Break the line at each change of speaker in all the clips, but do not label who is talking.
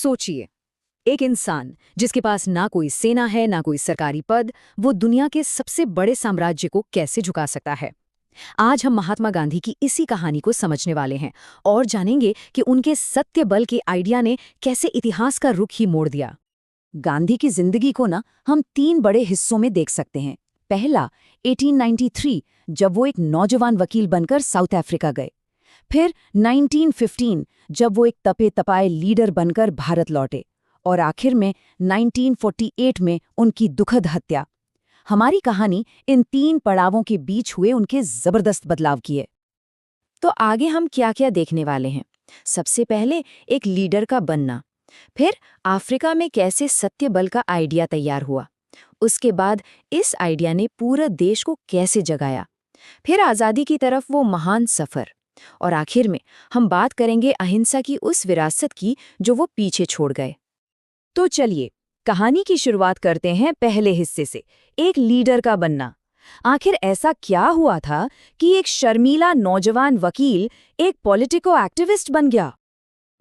सोचिए, एक इंसान जिसके पास ना कोई सेना है ना कोई सरकारी पद, वो दुनिया के सबसे बड़े साम्राज्य को कैसे झुका सकता है। आज हम महात्मा गांधी की इसी कहानी को समझने वाले हैं और जानेंगे कि उनके सत्य बल के आइडिया ने कैसे इतिहास का रुख ही मोड़ दिया।
गांधी की जिंदगी को हम 3 बड़े हिस्सों में देख सकते हैं। पहला 1893, जब वो एक नौजवान वकील बनकर साउथ अफ्रीका गए। फिर 1915, जब वो एक तपे तपाए लीडर बनकर भारत लौटे। और आखिर में 1948 में उनकी दुखद हत्या। हमारी कहानी इन 3 पड़ावों के बीच हुए उनके जबरदस्त बदलाव की है। तो आगे हम क्या क्या देखने वाले हैं। सबसे पहले एक लीडर का बनना, फिर अफ्रीका में कैसे सत्य बल का आइडिया तैयार हुआ, उसके बाद इस आइडिया ने पूरा देश को कैसे जगाया, फिर आज़ादी की तरफ वो महान सफ़र, और आखिर में हम बात करेंगे अहिंसा की उस विरासत की जो वो पीछे छोड़ गए। तो चलिए कहानी की शुरुआत करते हैं पहले हिस्से से, एक लीडर का बनना। आखिर ऐसा क्या हुआ था कि एक शर्मीला नौजवान वकील एक पॉलिटिको एक्टिविस्ट बन गया।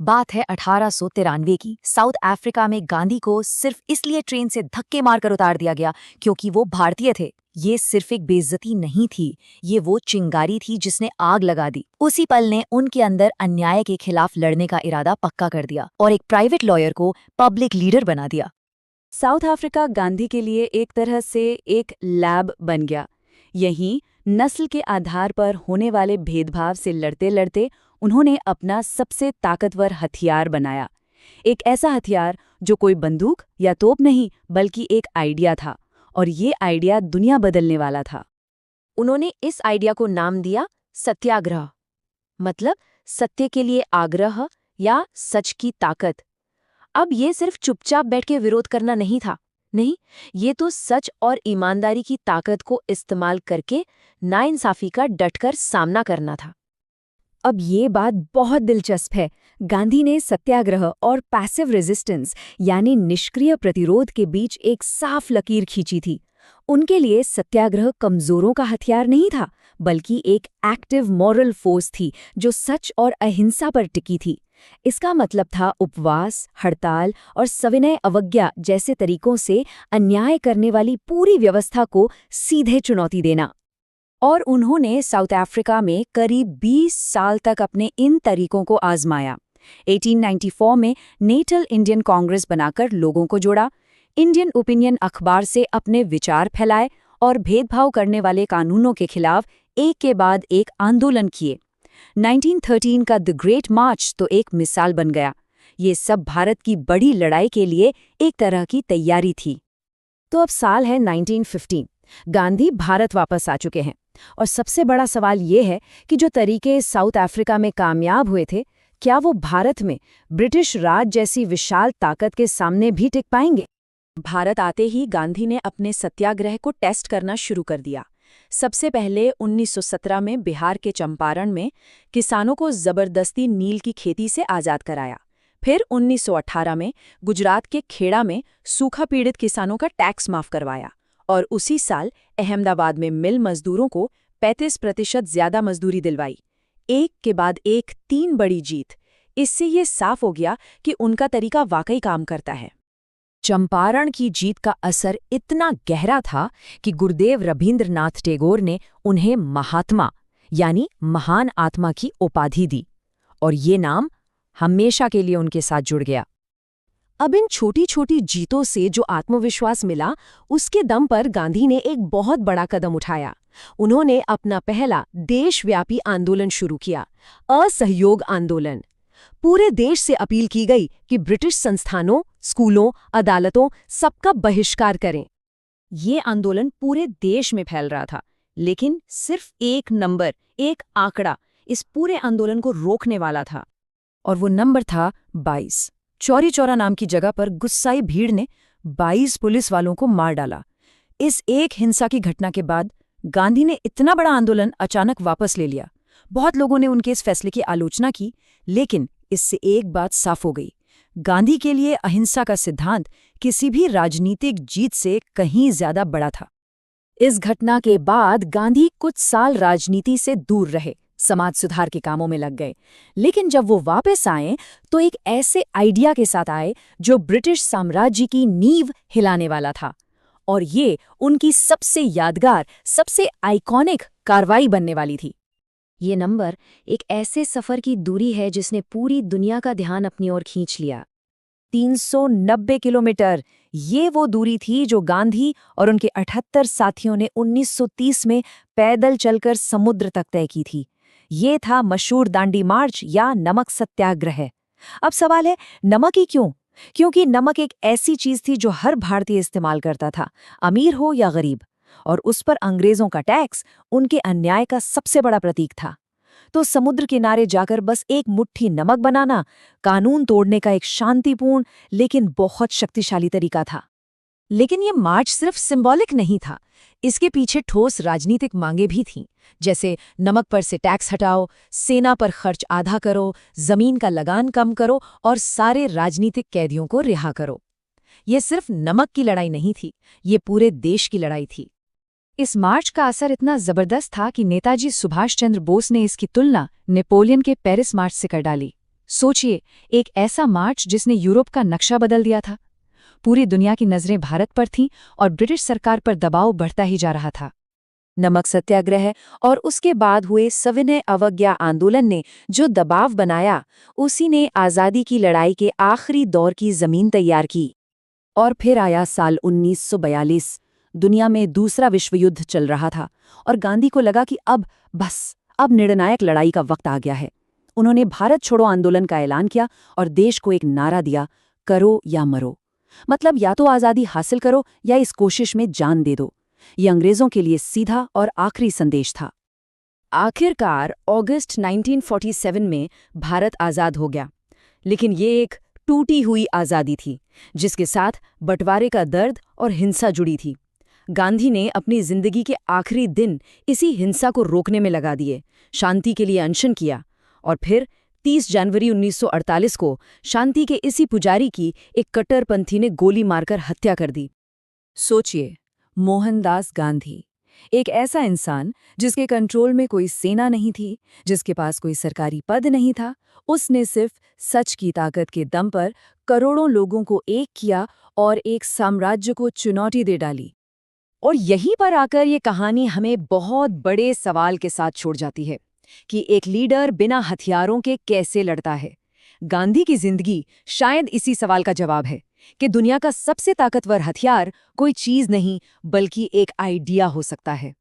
बात है 1893 की। साउथ अफ्रीका में गांधी को सिर्फ इसलिए ट्रेन से धक्के मारकर उतार दिया गया क्योंकि वो भारतीय थे। ये सिर्फ एक बेइज्जती नहीं थी, ये वो चिंगारी थी जिसने आग लगा दी। उसी पल ने उनके अंदर अन्याय के खिलाफ लड़ने का इरादा पक्का कर दिया और एक प्राइवेट लॉयर को पब्लिक लीडर बना दिया। साउथ अफ्रीका गांधी के लिए एक तरह से एक लैब बन गया। यहीं नस्ल के आधार पर होने वाले भेदभाव से लड़ते लड़ते उन्होंने अपना सबसे ताकतवर हथियार बनाया। एक ऐसा हथियार जो कोई बंदूक या तोप नहीं, बल्कि एक आइडिया था, और ये आइडिया दुनिया बदलने वाला था। उन्होंने इस आइडिया को नाम दिया सत्याग्रह, मतलब सत्य के लिए आग्रह या सच की ताकत। अब ये सिर्फ चुपचाप बैठ के विरोध करना नहीं था, नहीं, ये तो सच और ईमानदारी की ताकत को इस्तेमाल करके नाइंसाफी का डटकर सामना करना था। अब ये बात बहुत दिलचस्प है। गांधी ने सत्याग्रह और पैसिव रेजिस्टेंस यानी निष्क्रिय प्रतिरोध के बीच एक साफ लकीर खींची थी। उनके लिए सत्याग्रह कमजोरों का हथियार नहीं था, बल्कि एक एक्टिव मॉरल फोर्स थी जो सच और अहिंसा पर टिकी थी। इसका मतलब था उपवास, हड़ताल और सविनय अवज्ञा जैसे तरीकों से अन्याय करने वाली पूरी व्यवस्था को सीधे चुनौती देना। और उन्होंने साउथ अफ्रीका में करीब 20 साल तक अपने इन तरीकों को आजमाया। 1894 में नेटल इंडियन कांग्रेस बनाकर लोगों को जोड़ा, इंडियन ओपिनियन अखबार से अपने विचार फैलाए और भेदभाव करने वाले कानूनों के खिलाफ एक के बाद एक आंदोलन किए। 1913 का द ग्रेट मार्च तो एक मिसाल बन गया। ये सब भारत की बड़ी लड़ाई के लिए एक तरह की तैयारी थी। तो अब साल है 1915। गांधी भारत वापस आ चुके हैं और सबसे बड़ा सवाल ये है कि जो तरीके साउथ अफ्रीका में कामयाब हुए थे, क्या वो भारत में ब्रिटिश राज जैसी विशाल ताकत के सामने भी टिक पाएंगे? भारत आते ही गांधी ने अपने सत्याग्रह को टेस्ट करना शुरू कर दिया। सबसे पहले 1917 में बिहार के चंपारण में किसानों को जबरदस्ती नील की खेती से आज़ाद कराया। फिर 1918 में गुजरात के खेड़ा में सूखा पीड़ित किसानों का टैक्स माफ करवाया, और उसी साल अहमदाबाद में मिल मजदूरों को 35% ज्यादा मजदूरी दिलवाई। एक के बाद एक 3 बड़ी जीत। इससे ये साफ हो गया कि उनका तरीका वाकई काम करता है। चंपारण की जीत का असर इतना गहरा था कि गुरुदेव रवींद्रनाथ टैगोर ने उन्हें महात्मा यानी महान आत्मा की उपाधि दी, और ये नाम हमेशा के लिए उनके साथ जुड़ गया। अब इन छोटी छोटी जीतों से जो आत्मविश्वास मिला, उसके दम पर गांधी ने एक बहुत बड़ा कदम उठाया। उन्होंने अपना पहला देशव्यापी आंदोलन शुरू किया, असहयोग आंदोलन। पूरे देश से अपील की गई कि ब्रिटिश संस्थानों, स्कूलों, अदालतों सबका बहिष्कार करें। ये आंदोलन पूरे देश में फैल रहा था, लेकिन सिर्फ एक नंबर, एक आंकड़ा इस पूरे आंदोलन को रोकने वाला था, और वो नंबर था 22। चौरी चौरा नाम की जगह पर गुस्साई भीड़ ने 22 पुलिस वालों को मार डाला। इस एक हिंसा की घटना के बाद गांधी ने इतना बड़ा आंदोलन अचानक वापस ले लिया। बहुत लोगों ने उनके इस फैसले की आलोचना की, लेकिन इससे एक बात साफ हो गई, गांधी के लिए अहिंसा का सिद्धांत किसी भी राजनीतिक जीत से कहीं ज्यादा बड़ा था। इस घटना के बाद गांधी कुछ साल राजनीति से दूर रहे, समाज सुधार के कामों में लग गए। लेकिन जब वो वापस आए तो एक ऐसे आइडिया के साथ आए जो ब्रिटिश साम्राज्य की नींव हिलाने वाला था। और ये उनकी सबसे यादगार, सबसे आइकॉनिक कार्रवाई बनने वाली थी। ये नंबर एक ऐसे सफर की दूरी है जिसने पूरी दुनिया का ध्यान अपनी ओर खींच लिया। 390 किलोमीटर, ये वो दूरी थी जो गांधी और उनके 78 साथियों ने 1930 में पैदल चलकर समुद्र तक तय की थी। ये था मशहूर दांडी मार्च या नमक सत्याग्रह। अब सवाल है, नमक ही क्यों? क्योंकि नमक एक ऐसी चीज थी जो हर भारतीय इस्तेमाल करता था, अमीर हो या गरीब, और उस पर अंग्रेजों का टैक्स उनके अन्याय का सबसे बड़ा प्रतीक था। तो समुद्र किनारे जाकर बस एक मुट्ठी नमक बनाना कानून तोड़ने का एक शांतिपूर्ण लेकिन बहुत शक्तिशाली तरीका था। लेकिन ये मार्च सिर्फ सिंबॉलिक नहीं था, इसके पीछे ठोस राजनीतिक मांगे भी थीं, जैसे नमक पर से टैक्स हटाओ, सेना पर खर्च आधा करो, जमीन का लगान कम करो और सारे राजनीतिक कैदियों को रिहा करो। ये सिर्फ नमक की लड़ाई नहीं थी, ये पूरे देश की लड़ाई थी। इस मार्च का असर इतना जबरदस्त था कि नेताजी सुभाष चंद्र बोस ने इसकी तुलना नेपोलियन के पेरिस मार्च से कर डाली। सोचिए, एक ऐसा मार्च जिसने यूरोप का नक्शा बदल दिया था। पूरी दुनिया की नजरें भारत पर थीं और ब्रिटिश सरकार पर दबाव बढ़ता ही जा रहा था। नमक सत्याग्रह और उसके बाद हुए सविनय अवज्ञा आंदोलन ने जो दबाव बनाया, उसी ने आज़ादी की लड़ाई के आखिरी दौर की जमीन तैयार की। और फिर आया साल 1942। दुनिया में दूसरा विश्व युद्ध चल रहा था और गांधी को लगा कि अब निर्णायक लड़ाई का वक्त आ गया है। उन्होंने भारत छोड़ो आंदोलन का ऐलान किया और देश को एक नारा दिया, करो या मरो। मतलब या तो आज़ादी हासिल करो या इस कोशिश में जान दे दो। ये अंग्रेजों के लिए सीधा और आखिरी संदेश था। आखिरकार अगस्त 1947 में भारत आज़ाद हो गया, लेकिन ये एक टूटी हुई आज़ादी थी जिसके साथ बंटवारे का दर्द और हिंसा जुड़ी थी। गांधी ने अपनी जिंदगी के आखिरी दिन इसी हिंसा को रोकने में लगा दिए, शांति के लिए अनशन किया और फिर 30 जनवरी 1948 को शांति के इसी पुजारी की एक कट्टरपंथी ने गोली मारकर हत्या कर दी। सोचिए, मोहनदास गांधी, एक ऐसा इंसान जिसके कंट्रोल में कोई सेना नहीं थी, जिसके पास कोई सरकारी पद नहीं था, उसने सिर्फ सच की ताकत के दम पर करोड़ों लोगों को एक किया और एक साम्राज्य को चुनौती दे डाली। और यहीं पर आकर ये कहानी हमें बहुत बड़े सवाल के साथ छोड़ जाती है कि एक लीडर बिना हथियारों के कैसे लड़ता है। गांधी की जिंदगी शायद इसी सवाल का जवाब है कि दुनिया का सबसे ताकतवर हथियार कोई चीज नहीं बल्कि एक आइडिया हो सकता है।